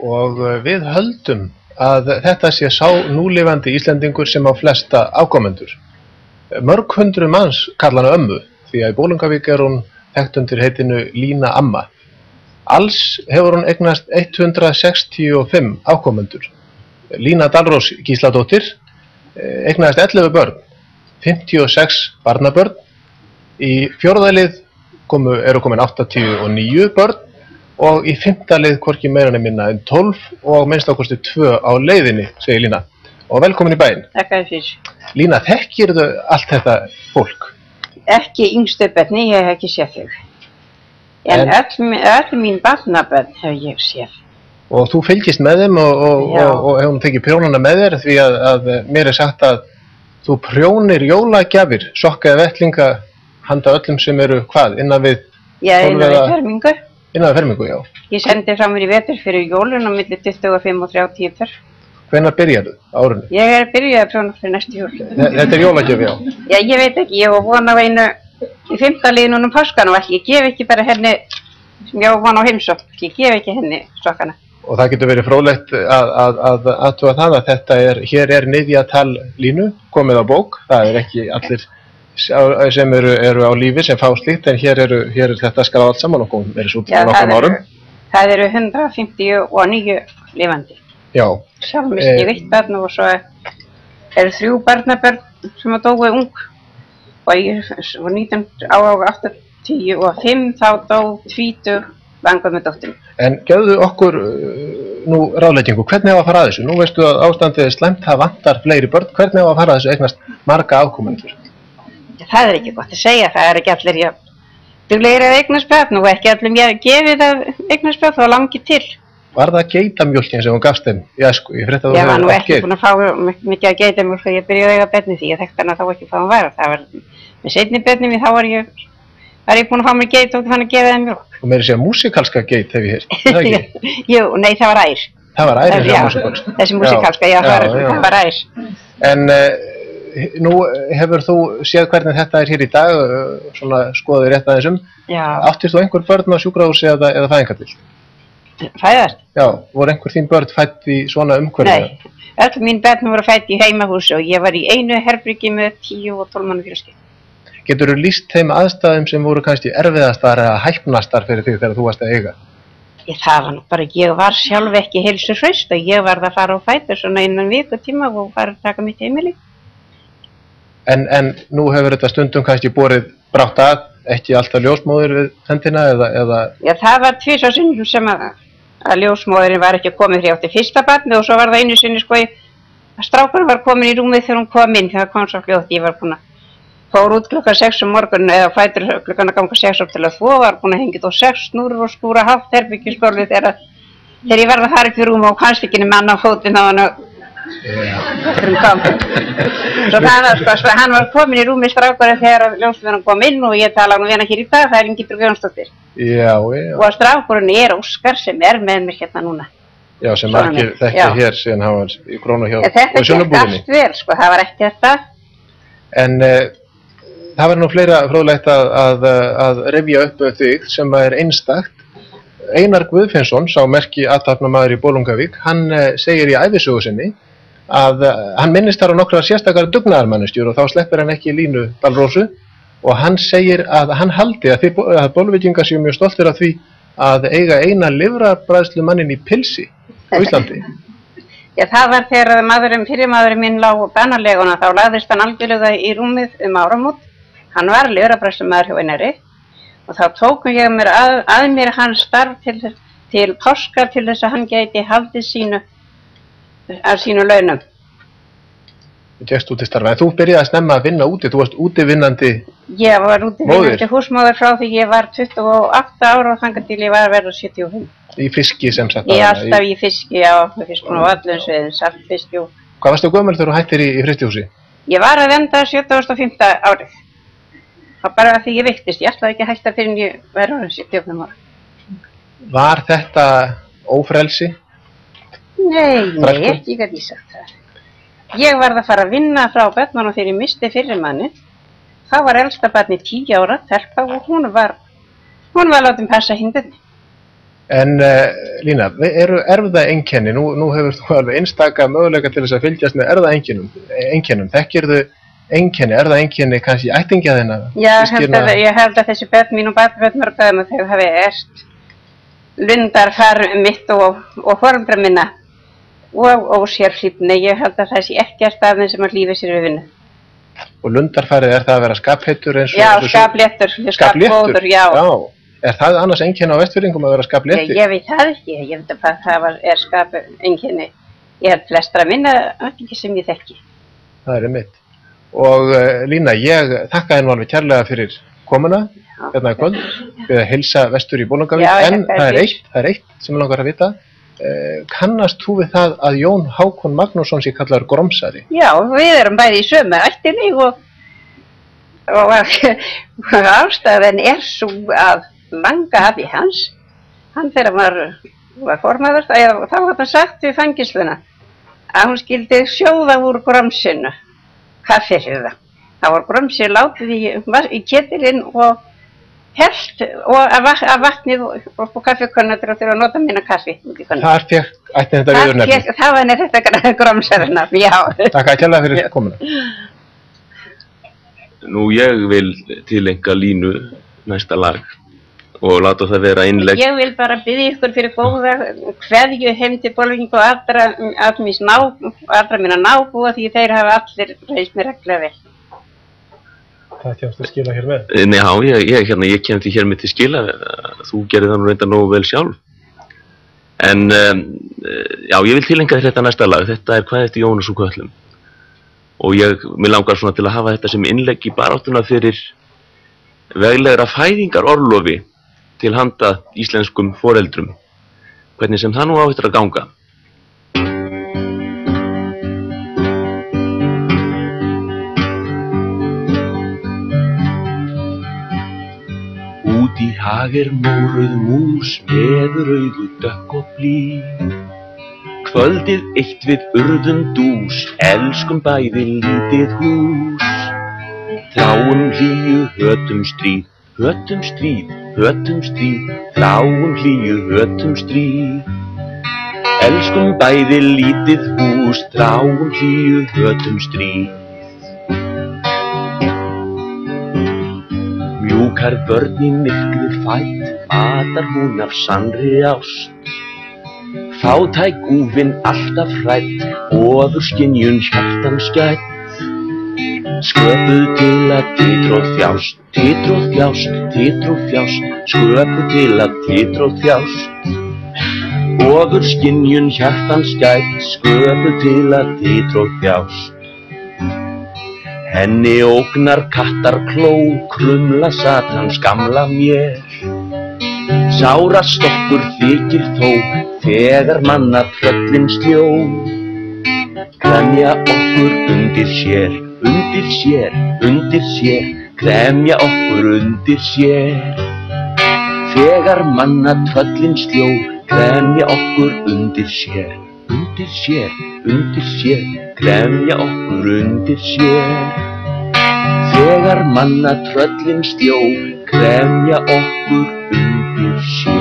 og við höldum að þetta sé sá núlifandi Íslendingur sem á flesta afkomendur. Mörg hundruð manns kalla hana ömmu, því að í Bolungarvík hún þekkt undir heitinu Lína amma. Alls hefur hún eignast 165 afkomendur. Lína Dalrós Gísladóttir eignaðist 11 börn, 56 barnabörn. Í fjórða lið eru komin 89 börn og í fimmta lið hvorki meira né minna en 12 og minnst ákosti 2 á leiðinni, segir Lína. Og velkomin í bæinn. Takk fyrir. Lína, þekkirðu allt þetta fólk? Ekki yngstu börni, ég hef ekki séð þau. En öll mín barnabörn hef ég séð. Og þú fylgist með þeim og hefum tekið prjónana með þér því að mér er sagt að þú prjónir jólagjafir, sokka eða vettlinga handa öllum sem eru hvað, innan við... Já, innan við fermingu. Innan við fermingu, já. Ég sendi frá mér í vetur fyrir jólun á milli 25 og 30 per. Hvenær byrjarðu árunni? Ég byrjaði að prjóna fyrir næstu jól. Þetta er jólagjöf, já? Já, ég veit ekki, ég var von á einu í 5. liðinu um páskan og ég gef ekki bara henni sem ég var von á heimsókn, ég gef ekki henni sokkana. Og það getur verið fróðlegt að athuga það að þetta hér er niðjatal Línu, komið á bók, það er ekki allir sem eru á lífi sem fá slíkt, en hér er þetta skráð allt saman og verið út á nokkrum árum. Það eru 159 lifandi. Já. Sjálf misti ég 1 barn og svo eru 3 barnabörn sem dóu ung og ég var 1980 og 5 þá dó 20 langað með dótturinn. En gefðu okkur nú ráðleggingu, hvernig á að fara að þessu? Nú veistu að ástandið er slæmt, það vantar fleiri börn, hvernig á að fara að þessu eignast marga afkomendur? Það er ekki gott að segja, það er ekki allir duglegir að eignast börn og ekki allir mér gefið að eignast börn þá langi til. Var það geitamjólkin sem hún gafst þeim í æsku? Ég var nú ekki búin að fá mikið að geitamjólk þegar ég byrjaði að eiga börni því ég þekkti hana þá ekki hvað hún var. Það var með seinni börnum þá var ég búin að fá mér geit og þannig að gefa þeim mjólk. Og meira segja músikalska geit hef ég heyrt, er það ekki? Jú, nei, það var ær. Það var ær þessi músikalska? Þessi músikalska, já, það var ær. En nú hefur þú séð hvernig þetta er hér í dag, svona skoðið rétt aðeins Áttir þú einhver börn á sjúkrahúsi eða fæðingardeild? Fæðast? Já, voru einhver þín börn fædd í svona umhverfi? Nei, öll mín börn voru fædd í heimahúsi og ég var í einu herbergi með 10 og 12 manna fjölskyldu. Geturðu lýst þeim aðstæðum sem voru kannski erfiðastar eða hæpnastar fyrir þig þegar þú varst að eiga? Það var nú bara, ég var sjálf ekki heilsuhraust og ég varð að fara á fætur svona innan vikutíma og fara að taka mitt heimili. En nú hefur þetta stundum kannski borið brátt ekki alltaf ljósmóðir við hendina eða... Já, það var 2 sinnum sem að ljósmóðurinn var ekki komin þegar ég átti fyrsta barni og svo var það einu sinni sko að strákurinn var komin í rúmið þegar hún kom inn, það kom svo fljótt, ég var búin að fór út klukkan 6 morgun eða fætur klukkan að ganga 6 til að 2 var búin að hengja þá 6 snúrur og skúra hálft herbyggisgólfið þegar ég verði að fara upp í rúm og kannski ekki mann á fótinn á hann og kom. Svo það var hann var komin í rúmið strákurinn þegar ljósmóðurinn kom inn og ég tala nú við hana hér í dag, það er Ingiborg Jónsdóttir. Já. Og strákurinn Óskar sem með mér hérna núna. Já, sem margir þekkja hér síðan hann var í Krónu hjá og Sjónabúðinni. Þetta gekk allt vel, sko, það var ekki þetta. En það var nú fleira fróðlegt að rifja upp þig sem er einstakt. Einar Guðfinnsson, sá merki athafnamaður í Bolungarvík, hann segir í ævisögu sinni að hann minnist þar á nokkrar sérstakar dugnaðarmanneskjur og þá sleppir hann ekki Línu Dalrósu og hann segir að hann haldi að Bolvíkingar séu mjög stoltir af því að eiga eina lifrarbræðslumannin í Pilsi á Íslandi. Já, það var þegar fyrirmaðurinn minn lá banaleguna, þá lagðist hann algjörlega í rúmið áramót. Hann var lifrarbræðslumaður hjá Einari og þá tókum ég mér að mér hans starf til páska til þess að hann gæti haldið af sínu launum. Þú gekst út í starfa, en þú byrjaði að snemma að vinna úti, þú varst útivinnandi móðir. Ég var útivinnandi húsmóðir frá því ég var 28 ára og þangað til ég var að verða 75. Í fiski sem sagt? Alltaf í fiski, já, með fiskun og öllum sviðum, saltfiski og... Hvað varstu gömul þegar þú hættir í frystihúsi? Ég var að venda 75. árið. Það var bara því ég veiktist, ég ætlaði ekki að hætta fyrir en ég verður 75 ára. Var þetta ófrelsi? Nei, ekki gæti ég sagt það. Ég varð að fara að vinna frá börnunum þegar ég misti fyrirmanni. Það var elsta barni 10 ára, telpa, og hún var látin passa hindunni. En Lína, eru erfðaeinkenni, nú hefur þú alveg einstaka möguleika til þess að fylgjast með erfðaeinkennum. Þekkirðu erfðaeinkenni kannski ættingja þinna? Já, ég held að þessi börn mín og barnabörn mörgum þau hafi erst lundarfar mitt og foreldra minna og ósérhlífni. Ég held að það sé ekkert af þeim sem að lífi sér við vinnu. Og lundarfarið það að vera skaphettur eins og... Já, skapléttur, skapgóður, já. Já. Er það annars einkenni á Vestfirðingum að vera skapléttur? Ég veit það ekki, ég veit að það er skapeinkenni. Ég held flestra minna ekki sem ég þekki. Það er mitt. Og Lína, ég þakka þér nú alveg kærlega fyrir komuna hérna í kvöld við að heilsa vestur í Bolungarvík. En það er eitt sem ég langar að vita. Kannast þú við það að Jón Hákon Magnússon sé kallaður Gromsari? Já, við erum bæði í sömu ættinni og ástæðan svo að langa hafi hans, hann þegar var formaður, þá var það sagt við fangisluna að hún skildi sjóða úr gromsinu, kaffirða. Það var gromsið látið í ketilinn og hellt af vatnið og kaffikönnutur til að nota minna kaffi. Þar ætti þetta viðurnefni. Það var þetta gromsarnafn, já. Takk að kjalla fyrir komuna. Nú ég vil tileinka Línu næsta lag og láta það vera innlegg. Ég vil bara biðja ykkur fyrir góða kveðju heim til Bolvíkinga og allra minna nábúa því þeir hafa allir reist mér reglulega vel. Það kemst að skila hér með? Nei, já, ég kem því hér með til skila. Þú gerir það nú reynda nógu vel sjálf. En, já, ég vil tileinka þér þetta næsta lag. Þetta er Hvað eftir Jónas úr Kötlum. Og mér langar svona til að hafa þetta sem innlegg í baráttuna fyrir veglegra fæðingarorlofi til handa íslenskum foreldrum. Hvernig sem það nú á eftir að ganga. Út í hag móruð mús með rauðu dökk og blý. Kvöldið eitt við urðum dús, elskum bæði lítið hús. Þráum hlýju, hötum stríð, hötum stríð, hötum stríð. Þráum hlýju, hötum stríð. Elskum bæði lítið hús, þráum hlýju, hötum stríð. Mjúkar börn í myrkrið fætt, matar hún af sannri ást. Fátæk úfin alltaf hrædd, ofurskynjun hjartans gætt. Sköpuð til að titra og þjást, titra og þjást, titra og þjást. Sköpuð til að titra og þjást. Ofurskynjun hjartans gætt, sköpuð til að titra og þjást. Henni ógnar kattarkló, krumla satans gamla mér. Sárast okkur þykir þó, þegar manna tröllin sljó. Kremja okkur undir sér, undir sér, undir sér. Kremja okkur undir sér. Þegar manna tröllin sljó, kremja okkur undir sér. Undir sér, undir sér. Kremja okkur undir sér. Þegar manna tröllin sljó, kremja okkur undir sér.